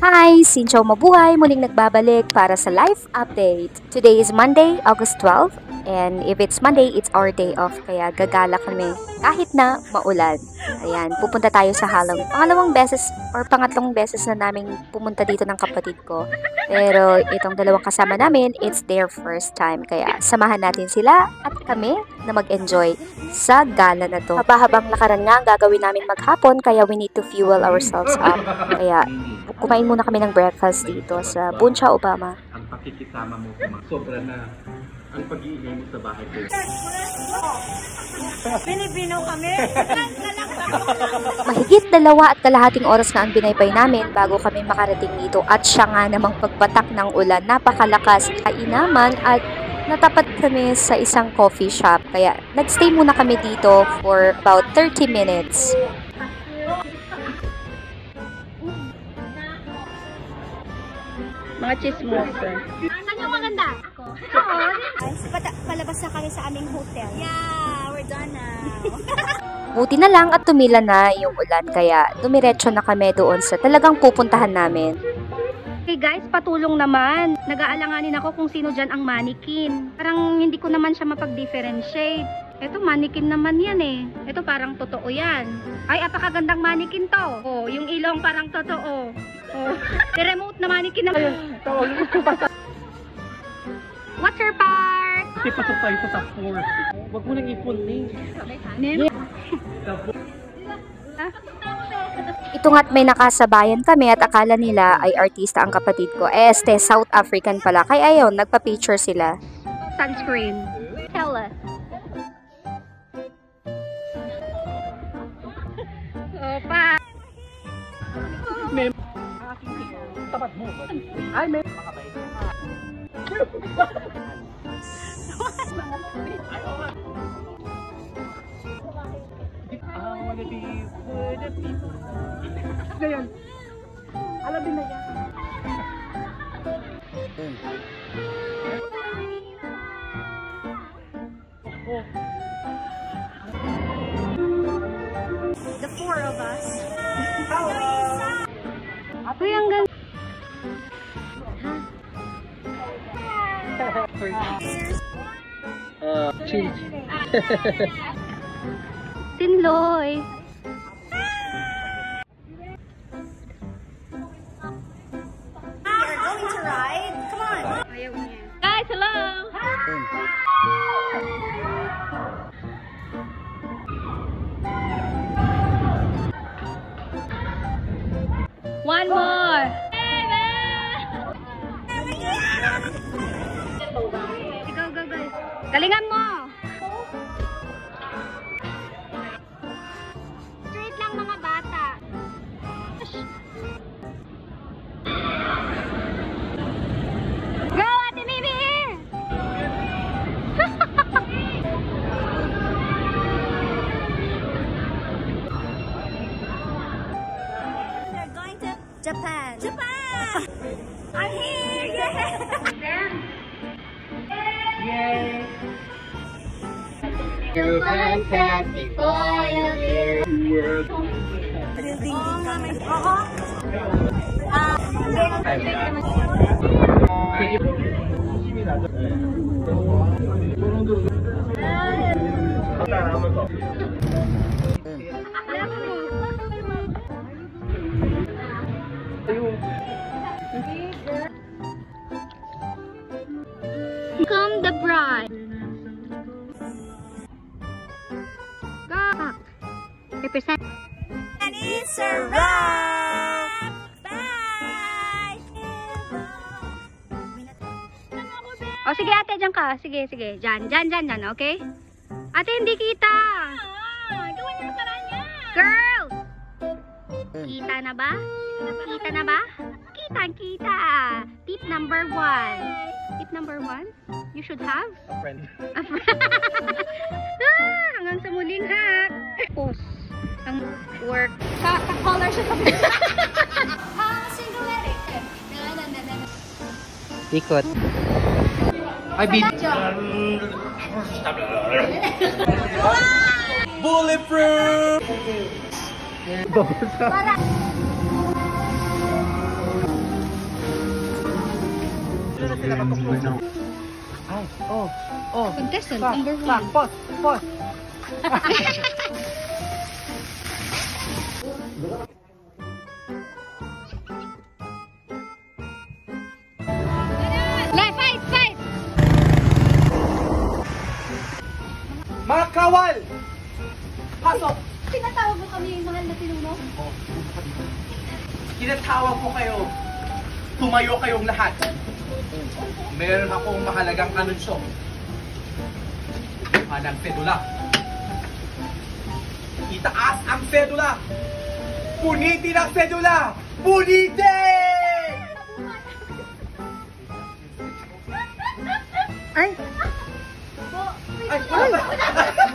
Hi! Sincho mabuhay! Muling nagbabalik para sa live update. Today is Monday, August 12, and if it's Monday, it's our day off, kaya gagala kami kahit na maulan. Ayan, pupunta tayo sa Halong. Pangatlong beses na namin pumunta dito ng kapatid ko. Pero itong dalawang kasama namin, it's their first time. Kaya samahan natin sila at kami na mag-enjoy sa gala na to. Habang lakaran nga ang gagawin namin maghapon, kaya we need to fuel ourselves up. Kaya kumain muna kami ng breakfast dito sa Buncha, Obama. Ang pakikisama mo, sobra na ang pag-iingay mo sa bahay ko. Pilipino kami. Mahigit 2.5 oras na ang binaybay namin bago kami makarating dito at siya nga namang pagpatak ng ulan, napakalakas, kainaman at natapat kami sa isang coffee shop. Kaya nagstay muna kami dito for about 30 minutes. Mga chismosa. Saan yung maganda? Ako. Palabas na kami sa aming hotel. Yeah, we're done now. Buti na lang at tumila na yung ulan kaya dumiretso na kami doon sa talagang pupuntahan namin. Hey guys, patulong naman. Nag-aalanganin ako kung sino dyan ang mannequin. Parang hindi ko naman siya mapag-differentiate. Ito, mannequin naman yan eh. Ito parang totoo yan. Ay, apakagandang mannequin to. Oh, yung ilong parang totoo. Oh, remote na mannequin naman. What's your part? Kasi pasok tayo sa top 4. Huwag mo nang ipon ni. Ito nga't may nakasabayan kami at akala nila ay artista ang kapatid ko. South African pala. Kaya ayun, nagpa-picture sila. Sunscreen. Tell us. Opa. Mem. Tapat mo. Ay, mem. I wanna be with the people. Ngayon, alam din na yan. The four of us. Uy, ang ganda. Change. Tinloy. You're going to ride? Come on. Ayaw niya. Guys, hello! One more! Go, guys. Galingan mo! Straight lang mga bata. Go, Ate Mimi! We're going to Japan. Japan! I'm here! Yay! You're fantastic boy of you. World. Oh, mama. Come the bride. Go. Represent. And it's a wrap! Bye! O sige ate, dyan ka. Sige. Dyan, okay? Ate, hindi kita. Gawin niyo sa kanya! Girls! Kita na ba? Kita. Tip number 1. Tip number 1? You should have A friend. a friend. Hanggang sa muling ha. Post. Ang work. Ka-color siya sa single lady. Ikot. Ay, baby. Bulletproof! na sila, magkuklose. Ay, oh. Contestant Pak, number pak, 1. pause. Fight! Mga kawal! Pasok! Tinatawag mo kami yung mahal na pinuno? Kinatawag ko kayo. Tumayo kayong lahat. Meron akong mahalagang anunsyo. Anang sedula. Itaas ang sedula. Punitin ang sedula. Punitin! Ay! Ay!